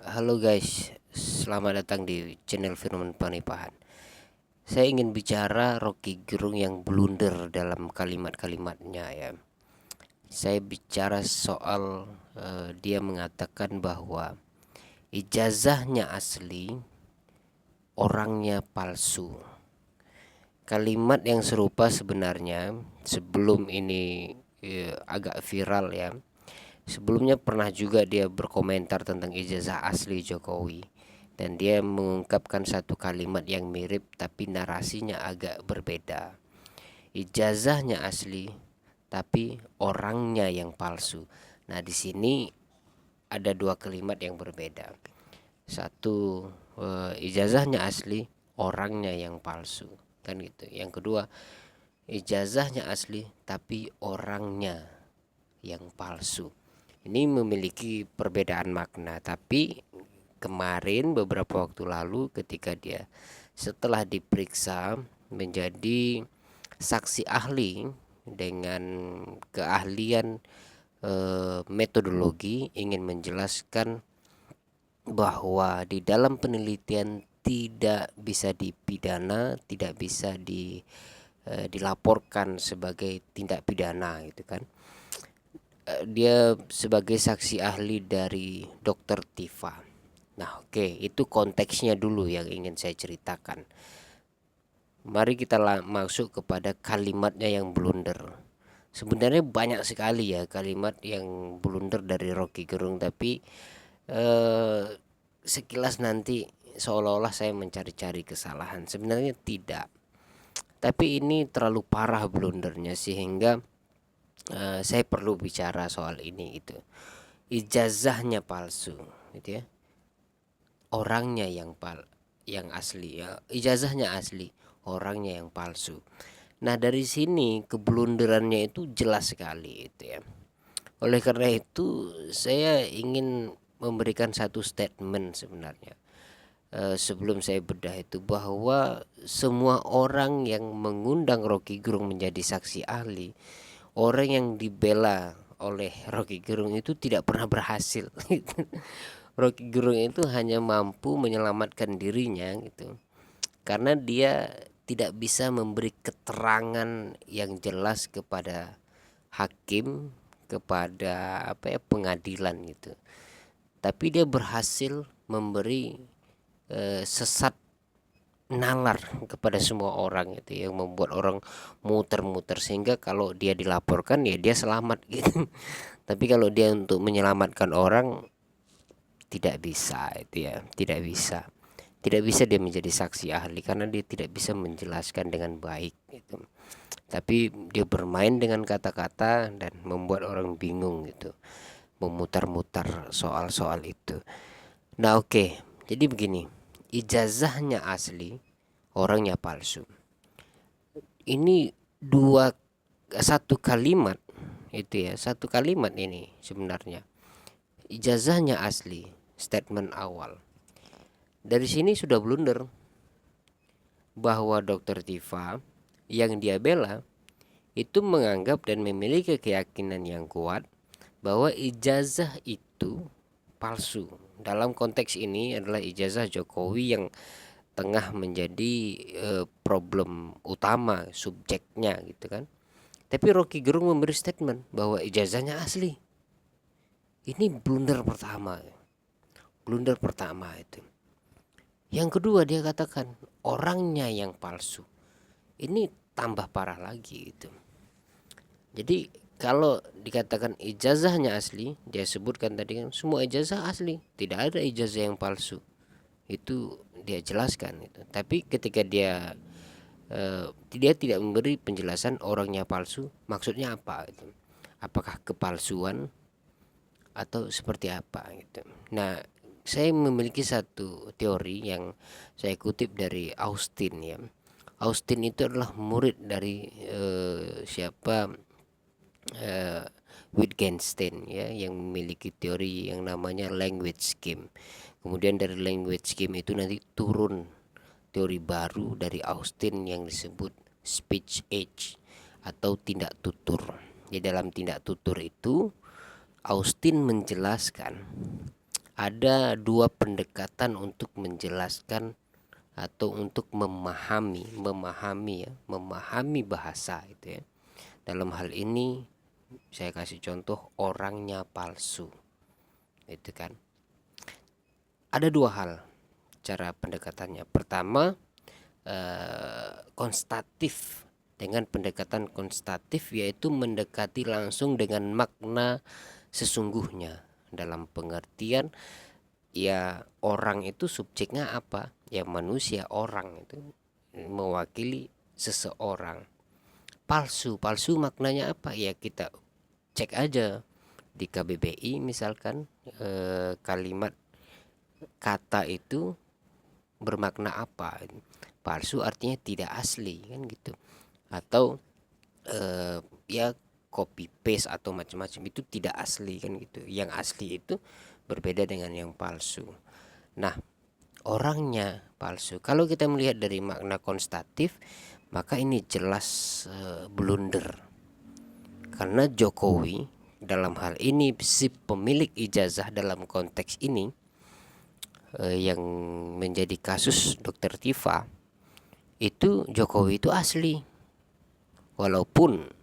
Halo guys, selamat datang di channel Firman Panipahan. Saya ingin bicara Rocky Gerung yang blunder dalam kalimat-kalimatnya ya. Saya bicara soal dia mengatakan bahwa ijazahnya asli, orangnya palsu. Kalimat yang serupa sebenarnya sebelum ini agak viral ya. Sebelumnya pernah juga dia berkomentar tentang ijazah asli Jokowi, dan dia mengungkapkan satu kalimat yang mirip tapi narasinya agak berbeda. Ijazahnya asli tapi orangnya yang palsu. Nah, di sini ada dua kalimat yang berbeda. Satu, ijazahnya asli, orangnya yang palsu. Kan gitu. Yang kedua, ijazahnya asli tapi orangnya yang palsu. Ini memiliki perbedaan makna, tapi kemarin beberapa waktu lalu ketika dia setelah diperiksa menjadi saksi ahli dengan keahlian metodologi, ingin menjelaskan bahwa di dalam penelitian tidak bisa dipidana, tidak bisa dilaporkan sebagai tindak pidana gitu kan. Dia sebagai saksi ahli dari Dokter Tifa. Nah, oke, itu konteksnya dulu yang ingin saya ceritakan. Mari kita masuk kepada kalimatnya yang blunder. Sebenarnya banyak sekali ya kalimat yang blunder dari Rocky Gerung, tapi eh, sekilas nanti seolah-olah saya mencari-cari kesalahan. Sebenarnya tidak. Tapi ini terlalu parah blundernya sehingga saya perlu bicara soal ini itu. Ijazahnya palsu, gitu ya. Orangnya yang asli ya. Ijazahnya asli, orangnya yang palsu. Nah, dari sini keblunderannya itu jelas sekali itu ya. Oleh karena itu saya ingin memberikan satu statement sebenarnya. Sebelum saya bedah itu bahwa semua orang yang mengundang Rocky Gerung menjadi saksi ahli, orang yang dibela oleh Rocky Gerung itu tidak pernah berhasil. Rocky Gerung itu hanya mampu menyelamatkan dirinya gitu, karena dia tidak bisa memberi keterangan yang jelas kepada hakim, kepada pengadilan gitu. Tapi dia berhasil memberi sesat nalar kepada semua orang itu yang membuat orang muter-muter, sehingga kalau dia dilaporkan ya dia selamat gitu. Tapi kalau dia untuk menyelamatkan orang tidak bisa itu ya, tidak bisa dia menjadi saksi ahli karena dia tidak bisa menjelaskan dengan baik gitu. Tapi dia bermain dengan kata-kata dan membuat orang bingung gitu, memutar-mutar soal-soal itu. Nah, oke, jadi begini, ijazahnya asli, orangnya palsu. Ini dua satu kalimat itu ya, satu kalimat ini sebenarnya. Ijazahnya asli, statement awal. Dari sini sudah blunder bahwa Dokter Tifa yang dia bela itu menganggap dan memiliki keyakinan yang kuat bahwa ijazah itu palsu. Dalam konteks ini adalah ijazah Jokowi yang tengah menjadi problem utama subjeknya gitu kan. Tapi Rocky Gerung memberi statement bahwa ijazahnya asli. Ini blunder pertama. Blunder pertama itu. Yang kedua dia katakan orangnya yang palsu. Ini tambah parah lagi itu. Jadi kalau dikatakan ijazahnya asli, dia sebutkan tadi kan semua ijazah asli, tidak ada ijazah yang palsu. Itu dia jelaskan itu. Tapi ketika dia tidak memberi penjelasan orangnya palsu, maksudnya apa itu? Apakah kepalsuan atau seperti apa gitu. Nah, saya memiliki satu teori yang saya kutip dari Austin ya. Austin itu adalah murid dari siapa eh, Wittgenstein ya, yang memiliki teori yang namanya language scheme. Kemudian dari language scheme itu nanti turun teori baru dari Austin yang disebut speech age atau tindak tutur. Di dalam tindak tutur itu Austin menjelaskan ada dua pendekatan untuk menjelaskan atau untuk memahami bahasa itu ya. Dalam hal ini saya kasih contoh orangnya palsu. Itu kan. Ada dua hal cara pendekatannya. Pertama, konstatif. Dengan pendekatan konstatif yaitu mendekati langsung dengan makna sesungguhnya, dalam pengertian ya orang itu subjeknya apa, ya manusia, orang itu mewakili seseorang. Palsu maknanya apa, ya kita cek aja di KBBI misalkan, kalimat kata itu bermakna apa. Palsu artinya tidak asli kan gitu, atau ya copy paste atau macam-macam itu tidak asli kan gitu. Yang asli itu berbeda dengan yang palsu. Nah, orangnya palsu, kalau kita melihat dari makna konstatif, maka ini jelas blunder. Karena Jokowi dalam hal ini si pemilik ijazah dalam konteks ini, yang menjadi kasus Dokter Tifa, itu Jokowi itu asli. Walaupun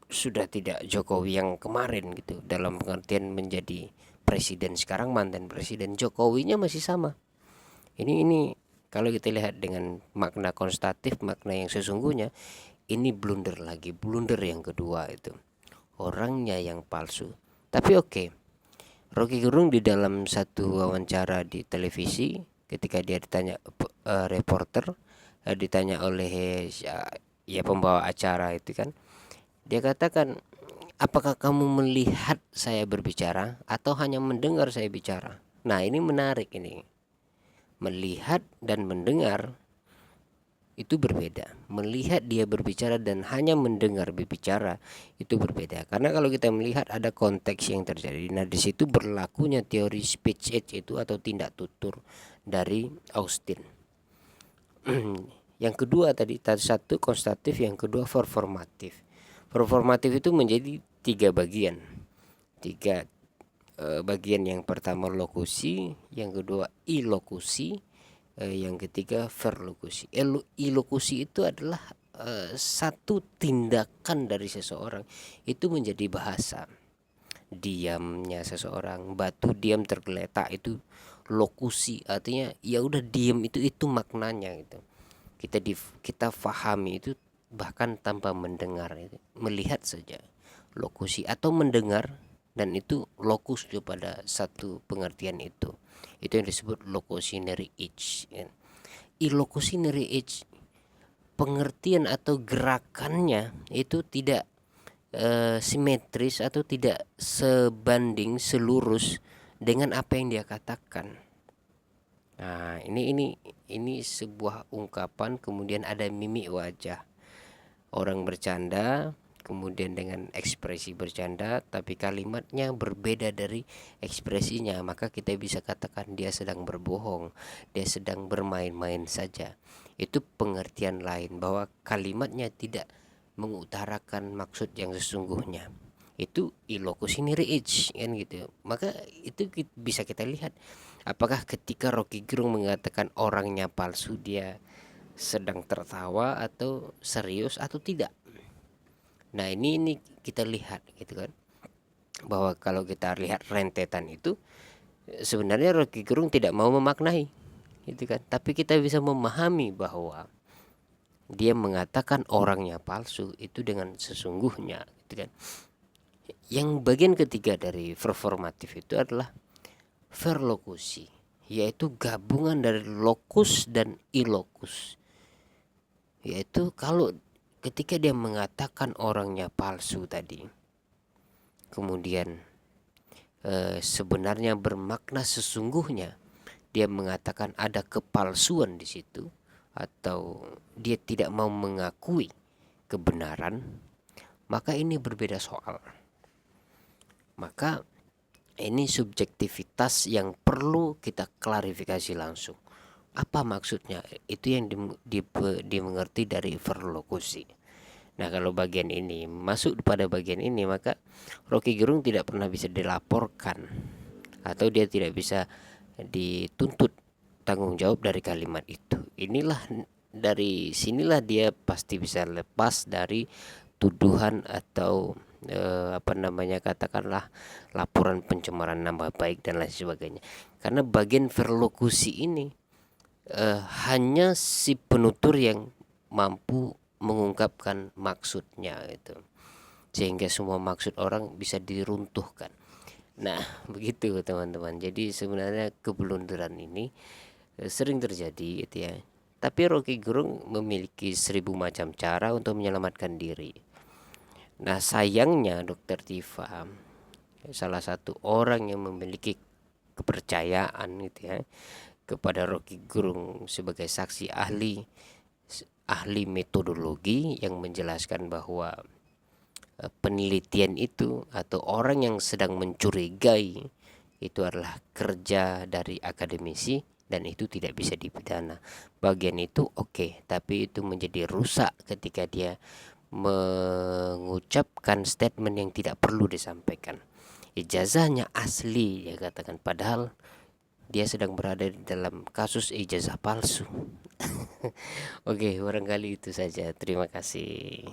sudah tidak Jokowi yang kemarin gitu, dalam pengertian menjadi presiden sekarang, mantan presiden, Jokowinya masih sama. Ini kalau kita lihat dengan makna konstatif, makna yang sesungguhnya, ini blunder lagi, blunder yang kedua itu orangnya yang palsu. Tapi oke, Rocky Gerung di dalam satu wawancara di televisi, ketika dia ditanya reporter, ditanya oleh ya pembawa acara itu kan, dia katakan, apakah kamu melihat saya berbicara atau hanya mendengar saya bicara? Nah ini menarik ini, melihat dan mendengar itu berbeda. Melihat dia berbicara dan hanya mendengar berbicara itu berbeda. Karena kalau kita melihat ada konteks yang terjadi. Nah, di situ berlakunya teori speech act itu atau tindak tutur dari Austin. Yang kedua tadi, satu konstatif, yang kedua performatif. Performatif itu menjadi tiga bagian. Bagian yang pertama lokusi, yang kedua ilokusi, yang ketiga verlokusi. Ilokusi itu adalah satu tindakan dari seseorang itu menjadi bahasa. Diamnya seseorang, batu diam tergeletak, itu lokusi, artinya ya udah diam, itu maknanya gitu. Kita fahami itu bahkan tanpa mendengar, itu melihat saja lokusi atau mendengar, dan itu lokus kepada satu pengertian itu yang disebut locutionary edge. Locutionary edge, pengertian atau gerakannya itu tidak simetris atau tidak sebanding selurus dengan apa yang dia katakan. Nah, ini sebuah ungkapan, kemudian ada mimik wajah. Orang bercanda, kemudian dengan ekspresi bercanda, tapi kalimatnya berbeda dari ekspresinya, maka kita bisa katakan dia sedang berbohong, dia sedang bermain-main saja. Itu pengertian lain, bahwa kalimatnya tidak mengutarakan maksud yang sesungguhnya. Itu ilokutionary edge kan gitu. Maka itu bisa kita lihat, apakah ketika Rocky Gerung mengatakan orangnya palsu, dia sedang tertawa atau serius atau tidak. Nah ini kita lihat gitu kan, bahwa kalau kita lihat rentetan itu, sebenarnya Rocky Gerung tidak mau memaknai gitu kan, tapi kita bisa memahami bahwa dia mengatakan orangnya palsu itu dengan sesungguhnya gitu kan. Yang bagian ketiga dari performatif itu adalah verlokusi, yaitu gabungan dari lokus dan ilokus. Yaitu kalau ketika dia mengatakan orangnya palsu tadi, kemudian sebenarnya bermakna sesungguhnya, dia mengatakan ada kepalsuan di situ, atau dia tidak mau mengakui kebenaran, maka ini berbeda soal. Maka ini subjektivitas yang perlu kita klarifikasi langsung. Apa maksudnya? Itu yang dimengerti dari verlokusi. Nah kalau bagian ini masuk pada bagian ini, maka Rocky Gerung tidak pernah bisa dilaporkan atau dia tidak bisa dituntut tanggung jawab dari kalimat itu. Dari sinilah dia pasti bisa lepas dari tuduhan atau apa namanya, katakanlah laporan pencemaran nama baik dan lain sebagainya. Karena bagian verlokusi ini hanya si penutur yang mampu mengungkapkan maksudnya itu, sehingga semua maksud orang bisa diruntuhkan. Nah, begitu teman-teman. Jadi sebenarnya keblunderan ini sering terjadi gitu ya. Tapi Rocky Gerung memiliki 1000 macam cara untuk menyelamatkan diri. Nah, sayangnya Dokter Tifa salah satu orang yang memiliki kepercayaan gitu ya kepada Rocky Gerung sebagai saksi ahli metodologi yang menjelaskan bahwa penelitian itu atau orang yang sedang mencurigai itu adalah kerja dari akademisi dan itu tidak bisa dipidana. Bagian itu oke, tapi itu menjadi rusak ketika dia mengucapkan statement yang tidak perlu disampaikan. Ijazahnya asli dia katakan, padahal dia sedang berada di dalam kasus ijazah palsu. Oke, barangkali itu saja. Terima kasih.